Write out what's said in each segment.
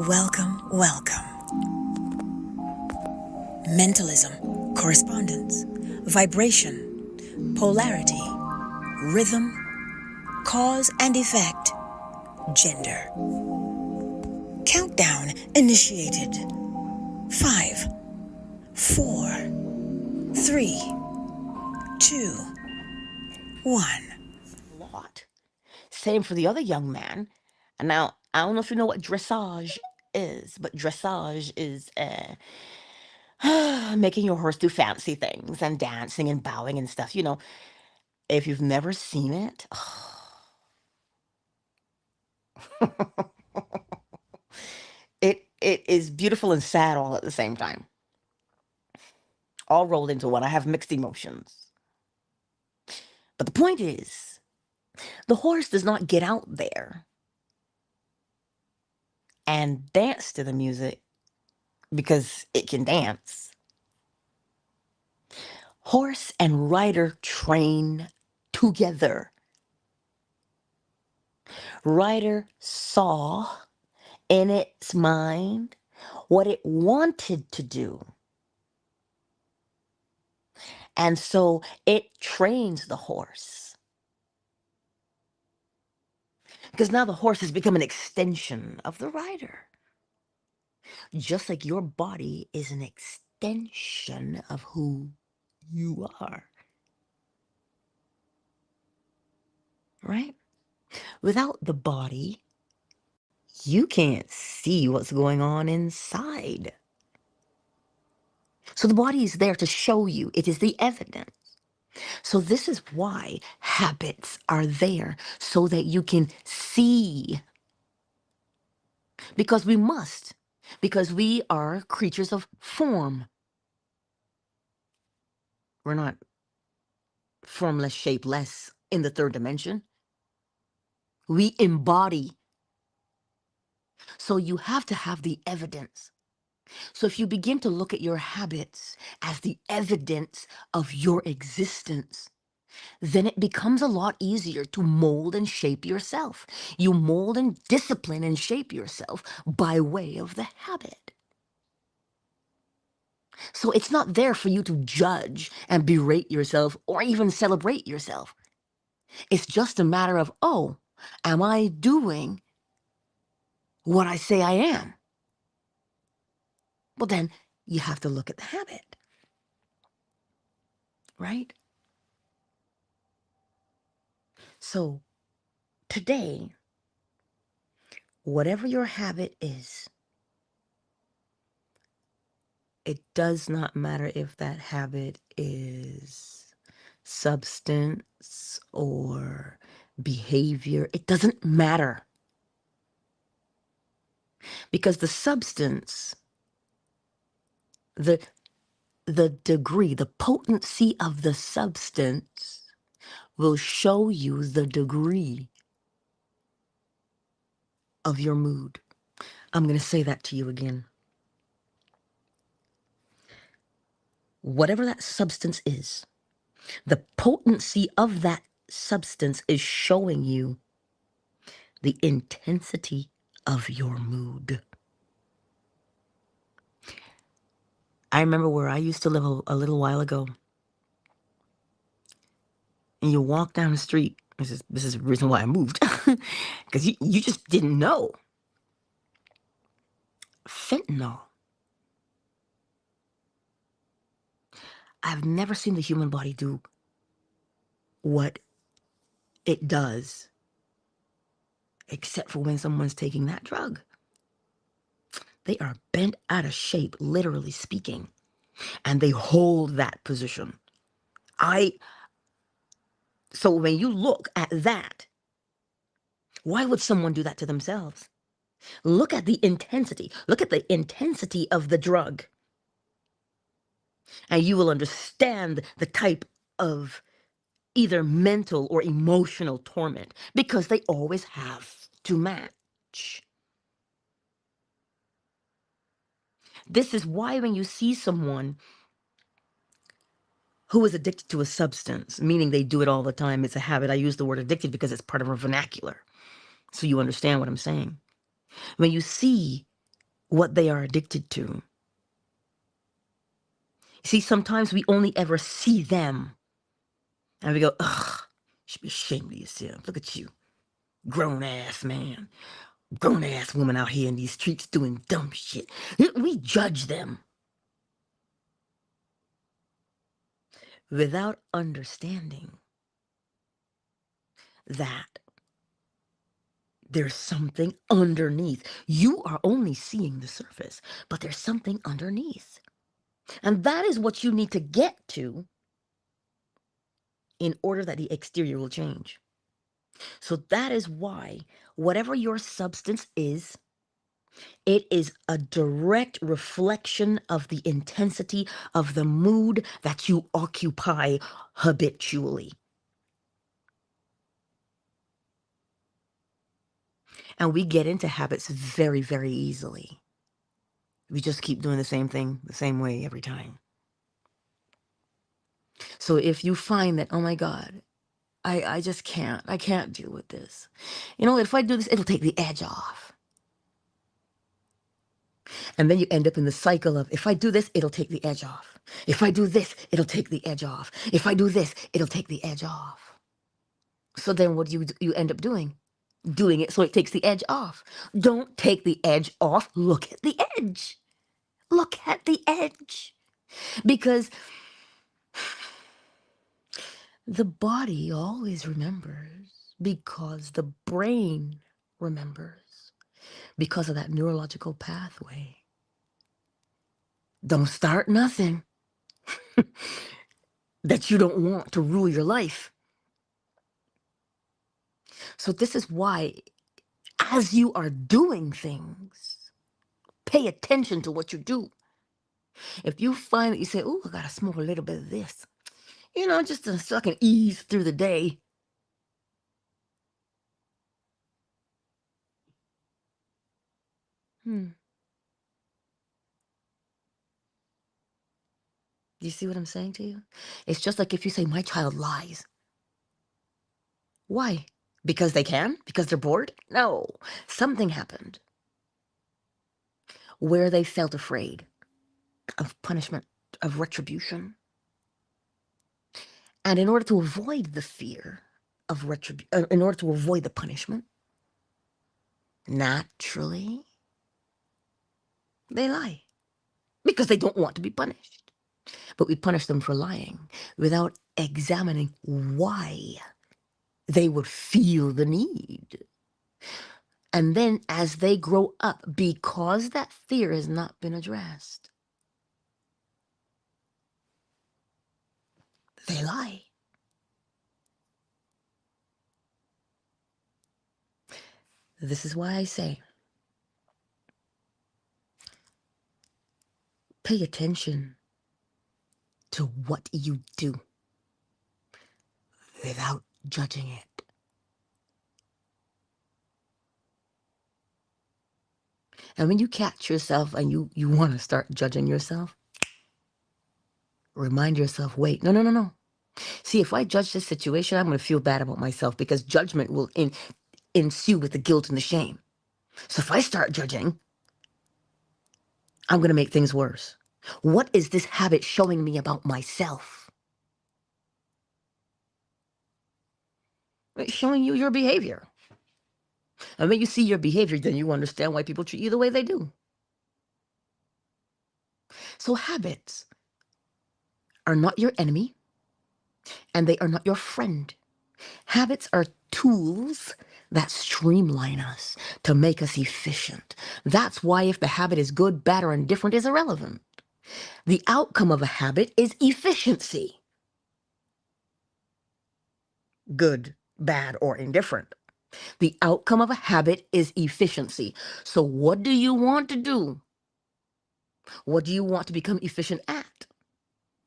Welcome, welcome. Mentalism, correspondence, vibration, polarity, rhythm, cause and effect, gender. Countdown initiated. 5, 4, 3, 2, 1. Lot. Same for the other young man. And now, I don't know if you know what dressage is, but dressage is making your horse do fancy things and dancing and bowing and stuff. If you've never seen it, it is beautiful and sad all at the same time, all rolled into one. I have mixed emotions. But the point is, the horse does not get out there and dance to the music because it can dance. Horse and rider train together. Rider saw in its mind what it wanted to do. And so it trains the horse. Because now the horse has become an extension of the rider. Just like your body is an extension of who you are. Right? Without the body, you can't see what's going on inside. So the body is there to show you. It is the evidence. So this is why habits are there, so that you can see. Because we must. Because we are creatures of form. We're not formless, shapeless in the third dimension. We embody. So you have to have the evidence. So if you begin to look at your habits as the evidence of your existence, then it becomes a lot easier to mold and shape yourself. You mold and discipline and shape yourself by way of the habit. So it's not there for you to judge and berate yourself or even celebrate yourself. It's just a matter of, oh, am I doing what I say I am? Well, then you have to look at the habit, right? So today, whatever your habit is, it does not matter if that habit is substance or behavior. It doesn't matter. Because the substance, the degree, the potency of the substance will show you the degree of your mood. I'm going to say that to you again. Whatever that substance is, the potency of that substance is showing you the intensity of your mood. I remember where I used to live a little while ago. And you walk down the street. This is the reason why I moved. Because you just didn't know. Fentanyl. I've never seen the human body do what it does, except for when someone's taking that drug. They are bent out of shape, literally speaking, and they hold that position. So when you look at that, why would someone do that to themselves? Look at the intensity. Look at the intensity of the drug. And you will understand the type of either mental or emotional torment, because they always have to match. This is why when you see someone who is addicted to a substance, meaning they do it all the time, it's a habit. I use the word addicted because it's part of our vernacular, so you understand what I'm saying. When you see what they are addicted to. See, sometimes we only ever see them and we go, ugh, you should be ashamed of yourself. Look at you, grown ass man, grown ass woman out here in these streets doing dumb shit. We judge them without understanding that there's something underneath. You are only seeing the surface, but there's something underneath. And that is what you need to get to in order that the exterior will change. So that is why whatever your substance is, it is a direct reflection of the intensity of the mood that you occupy habitually. And we get into habits very, very easily. We just keep doing the same thing the same way every time. So if you find that, oh my God, I just can't, I can't deal with this. You know, if I do this, it'll take the edge off. And then you end up in the cycle of, if I do this, it'll take the edge off. If I do this, it'll take the edge off. If I do this, it'll take the edge off. So then what do you end up doing? Doing it so it takes the edge off. Don't take the edge off. Look at the edge. Look at the edge. Because the body always remembers, because the brain remembers, because of that neurological pathway. Don't start nothing that you don't want to rule your life. So this is why, as you are doing things, pay attention to what you do. If you find that you say, oh, I got to smoke a little bit of this, you know, just so I can ease through the day. Do you see what I'm saying to you? It's just like if you say, my child lies. Why? Because they can? Because they're bored? No. Something happened where they felt afraid of punishment, of retribution. And in order to avoid the fear of retribution, in order to avoid the punishment, naturally, they lie because they don't want to be punished. But we punish them for lying without examining why they would feel the need. And then as they grow up, because that fear has not been addressed, they lie. This is why I say, pay attention to what you do without judging it. And when you catch yourself and you want to start judging yourself, remind yourself, wait, no. See, if I judge this situation, I'm going to feel bad about myself because judgment will ensue with the guilt and the shame. So if I start judging, I'm going to make things worse. What is this habit showing me about myself? It's showing you your behavior. And when you see your behavior, then you understand why people treat you the way they do. So habits are not your enemy, and they are not your friend. Habits are tools that streamline us to make us efficient. That's why if the habit is good, bad, or indifferent is irrelevant. The outcome of a habit is efficiency. Good, bad, or indifferent. The outcome of a habit is efficiency. So what do you want to do? What do you want to become efficient at?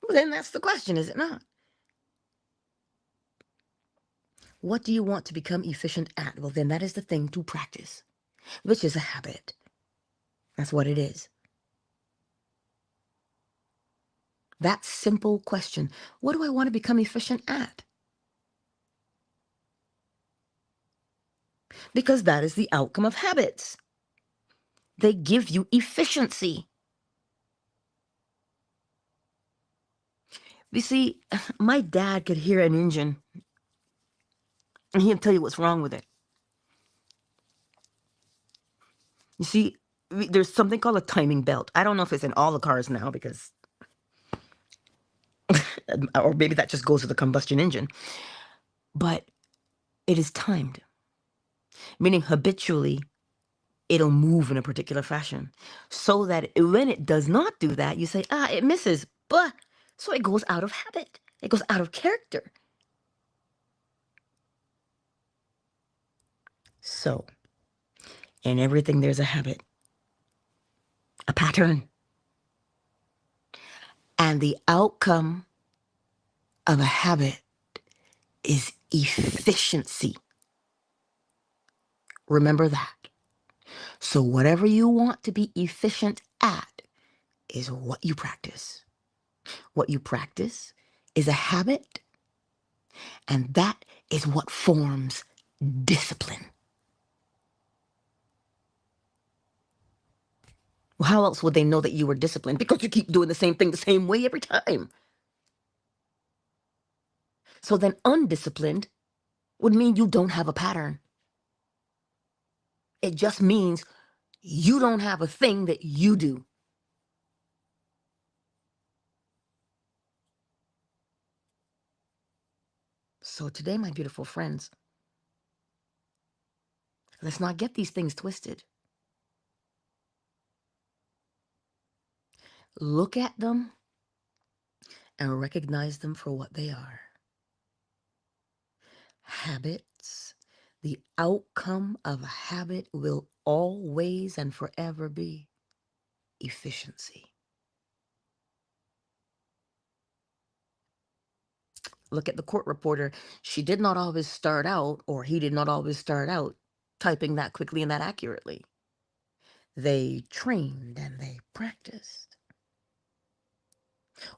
Well, then that's the question, is it not? What do you want to become efficient at? Well, then that is the thing to practice, which is a habit. That's what it is. That simple question, what do I want to become efficient at? Because that is the outcome of habits. They give you efficiency. You see, my dad could hear an engine and he'll tell you what's wrong with it. You see, there's something called a timing belt. I don't know if it's in all the cars now because, or maybe that just goes with the combustion engine, but it is timed, meaning habitually it'll move in a particular fashion so that when it does not do that, you say, it misses, but so it goes out of habit. It goes out of character. So in everything, there's a habit, a pattern, and the outcome of a habit is efficiency. Remember that. So whatever you want to be efficient at is what you practice. What you practice is a habit, and that is what forms discipline. Well, how else would they know that you were disciplined? Because you keep doing the same thing the same way every time. So then undisciplined would mean you don't have a pattern. It just means you don't have a thing that you do. So today, my beautiful friends, let's not get these things twisted. Look at them and recognize them for what they are. Habits. The outcome of a habit will always and forever be efficiency. Look at the court reporter. She did not always start out, or he did not always start out typing that quickly and that accurately. They trained and they practiced.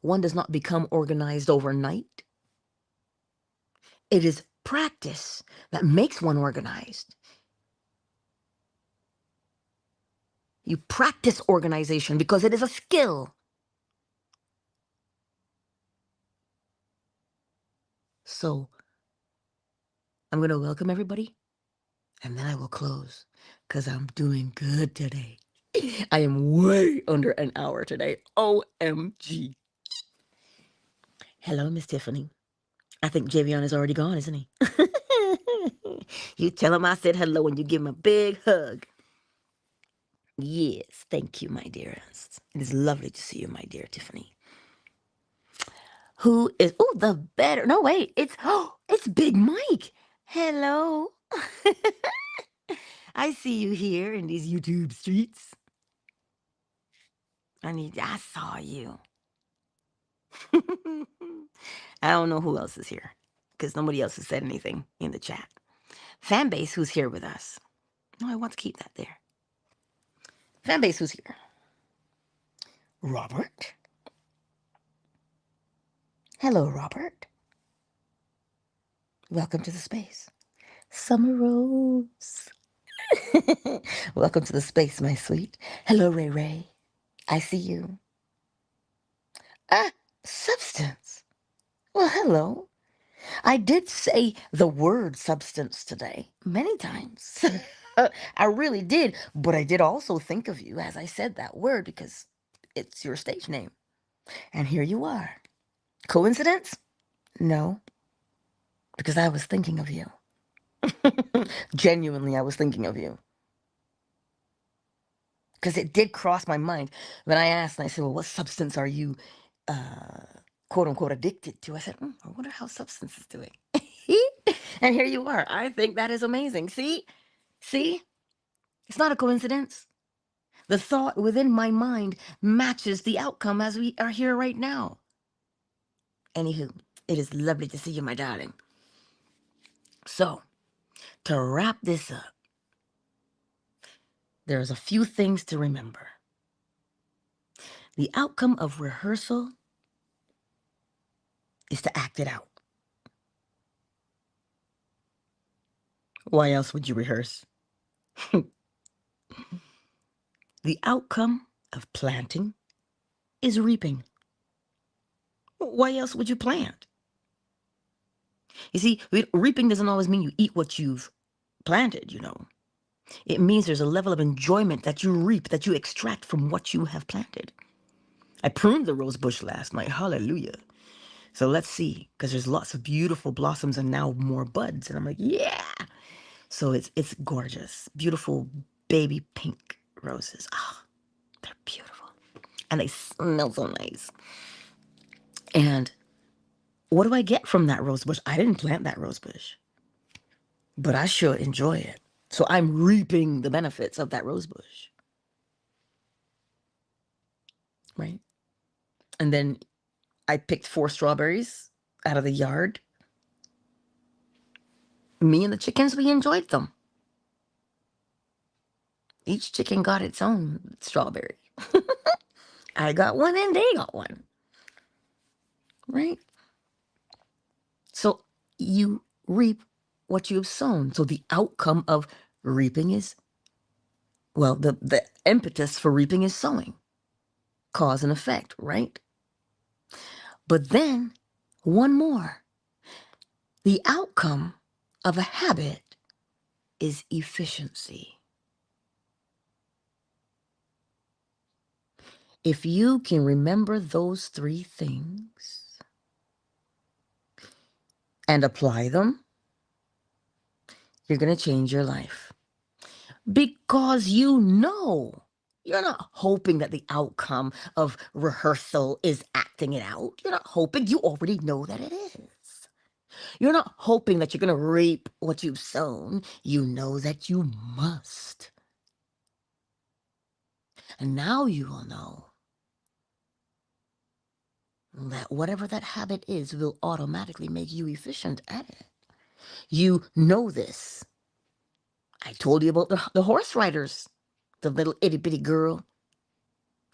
One does not become organized overnight. It is practice that makes one organized. You practice organization because it is a skill. So I'm going to welcome everybody, and then I will close because I'm doing good today. I am way under an hour today. OMG. Hello, Miss Tiffany. I think Javion is already gone, isn't he? You tell him I said hello and you give him a big hug. Yes, thank you, my dearest. It is lovely to see you, my dear Tiffany. Who is, oh, the better, no, wait, it's Big Mike. Hello. I see you here in these YouTube streets. I saw you. I don't know who else is here because nobody else has said anything in the chat. Fan base who's here with us. No, I want to keep that there. Fan base who's here. Robert. Hello, Robert. Welcome to the space. Summer Rose. Welcome to the space, my sweet. Hello, Ray Ray. I see you. Substance. Well, hello. I did say the word substance today many times. I really did, but I did also think of you as I said that word because it's your stage name. And here you are. Coincidence? No, because I was thinking of you. Genuinely, I was thinking of you. Because it did cross my mind when I asked, and I said, well, what substance are you, quote unquote, addicted to? I said, I wonder how substance is doing. And here you are. I think that is amazing. See? It's not a coincidence. The thought within my mind matches the outcome as we are here right now. Anywho, it is lovely to see you, my darling. So, to wrap this up, there's a few things to remember. The outcome of rehearsal is to act it out. Why else would you rehearse? The outcome of planting is reaping. Why else would you plant? You see, reaping doesn't always mean you eat what you've planted, you know. It means there's a level of enjoyment that you reap, that you extract from what you have planted. I pruned the rose bush last night. Hallelujah. So let's see, because there's lots of beautiful blossoms and now more buds. And I'm like, yeah. So it's gorgeous. Beautiful baby pink roses. Ah, they're beautiful. And they smell so nice. And what do I get from that rose bush? I didn't plant that rose bush, but I sure enjoy it. So I'm reaping the benefits of that rose bush. Right? And then I picked 4 strawberries out of the yard. Me and the chickens, we enjoyed them. Each chicken got its own strawberry. I got one and they got one. Right? So you reap what you have sown. So the outcome of reaping is, well, the impetus for reaping is sowing. Cause and effect, right? But then, one more. The outcome of a habit is efficiency. If you can remember those 3 things and apply them, you're going to change your life. Because you know, you're not hoping that the outcome of rehearsal is acting it out. You're not hoping, you already know that it is. You're not hoping that you're going to reap what you've sown. You know that you must. And now you will know that whatever that habit is will automatically make you efficient at it. You know this. I told you about the horse riders, the little itty bitty girl,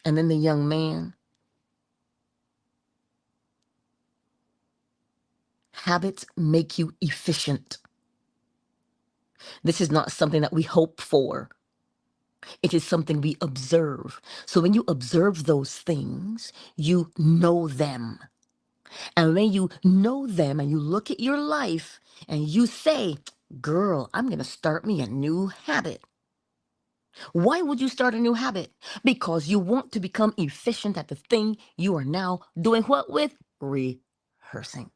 and then the young man. Habits make you efficient. This is not something that we hope for. It is something we observe. So when you observe those things, you know them. And when you know them and you look at your life and you say, girl, I'm going to start me a new habit. Why would you start a new habit? Because you want to become efficient at the thing you are now doing what with? Rehearsing.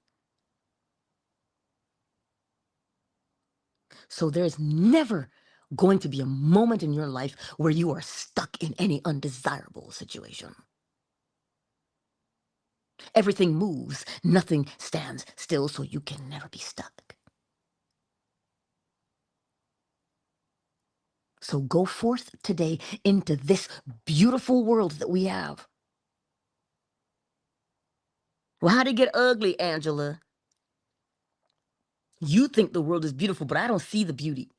So there's never going to be a moment in your life where you are stuck in any undesirable situation. Everything moves, nothing stands still, so you can never be stuck. So go forth today into this beautiful world that we have. Well, how'd it get ugly, Angela? You think the world is beautiful, but I don't see the beauty.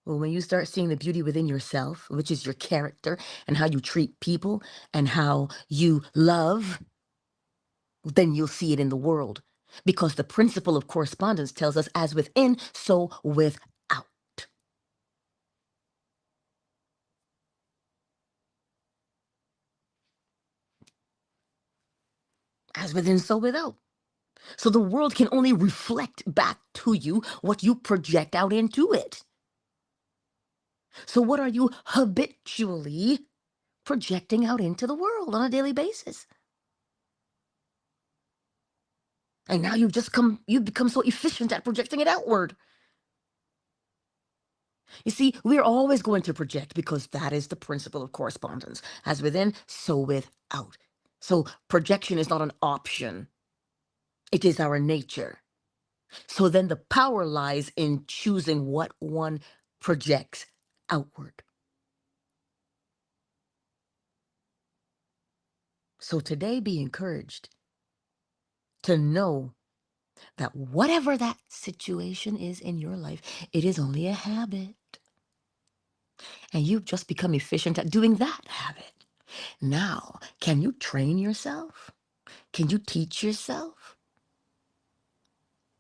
Well, when you start seeing the beauty within yourself, which is your character and how you treat people and how you love, then you'll see it in the world. Because the principle of correspondence tells us, as within, so without. As within, so without. So the world can only reflect back to you what you project out into it. So what are you habitually projecting out into the world on a daily basis? And now you've become so efficient at projecting it outward. You see, we're always going to project because that is the principle of correspondence. As within, so without. So projection is not an option. It is our nature. So then the power lies in choosing what one projects outward. So today, be encouraged to know that whatever that situation is in your life, it is only a habit. And you've just become efficient at doing that habit. Now, can you train yourself? Can you teach yourself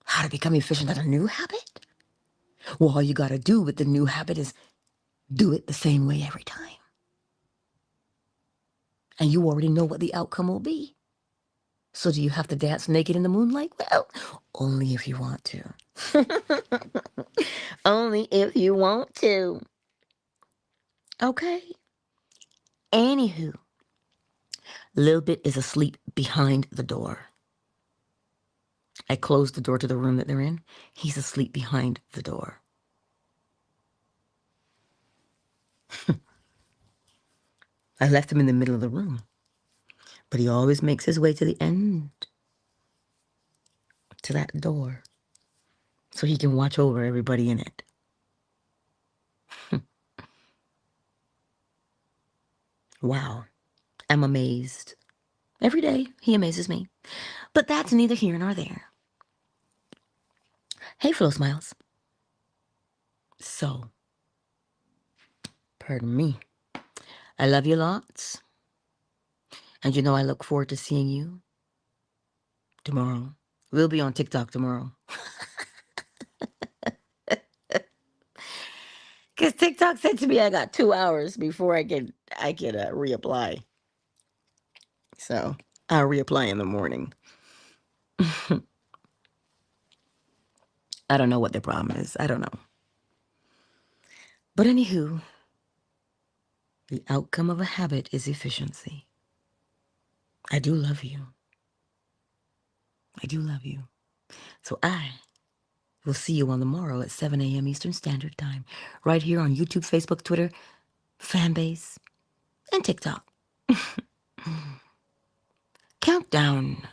how to become efficient at a new habit? Well, all you got to do with the new habit is Do it the same way every time. And you already know what the outcome will be. So do you have to dance naked in the moonlight? Well, only if you want to. Only if you want to. Okay. Anywho, Lil Bit is asleep behind the door. I closed the door to the room that they're in. He's asleep behind the door. I left him in the middle of the room. But he always makes his way to the end, to that door, so he can watch over everybody in it. Wow. I'm amazed. Every day, he amazes me. But that's neither here nor there. Hey, Flo Smiles. So, pardon me. I love you lots. And you know I look forward to seeing you tomorrow. We'll be on TikTok tomorrow. Because TikTok said to me I got 2 hours before I can reapply. So, I'll reapply in the morning. I don't know what their problem is. I don't know. But anywho, the outcome of a habit is efficiency. I do love you. I do love you. So I will see you on the morrow at 7 a.m. Eastern Standard Time, right here on YouTube, Facebook, Twitter, Fanbase, and TikTok. Countdown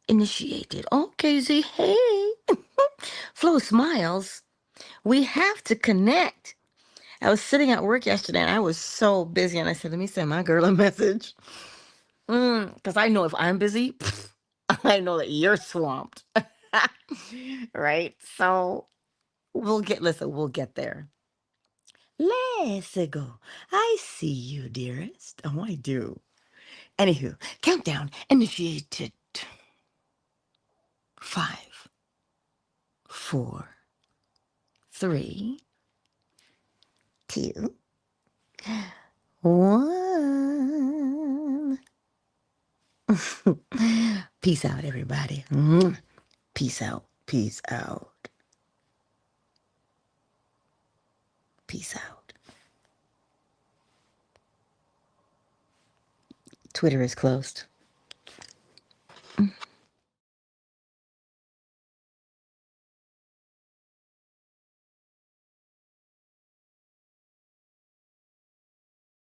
initiated. Okay, Z, hey. Flo Smiles. We have to connect. I was sitting at work yesterday and I was so busy and I said, let me send my girl a message. Because I know if I'm busy, I know that you're swamped. Right? So we'll get there. Let's go. I see you, dearest. Oh, I do. Anywho, countdown initiated. 5, 4, 3, 2, 1. Peace out, everybody. Peace out. Peace out. Peace out. Twitter is closed.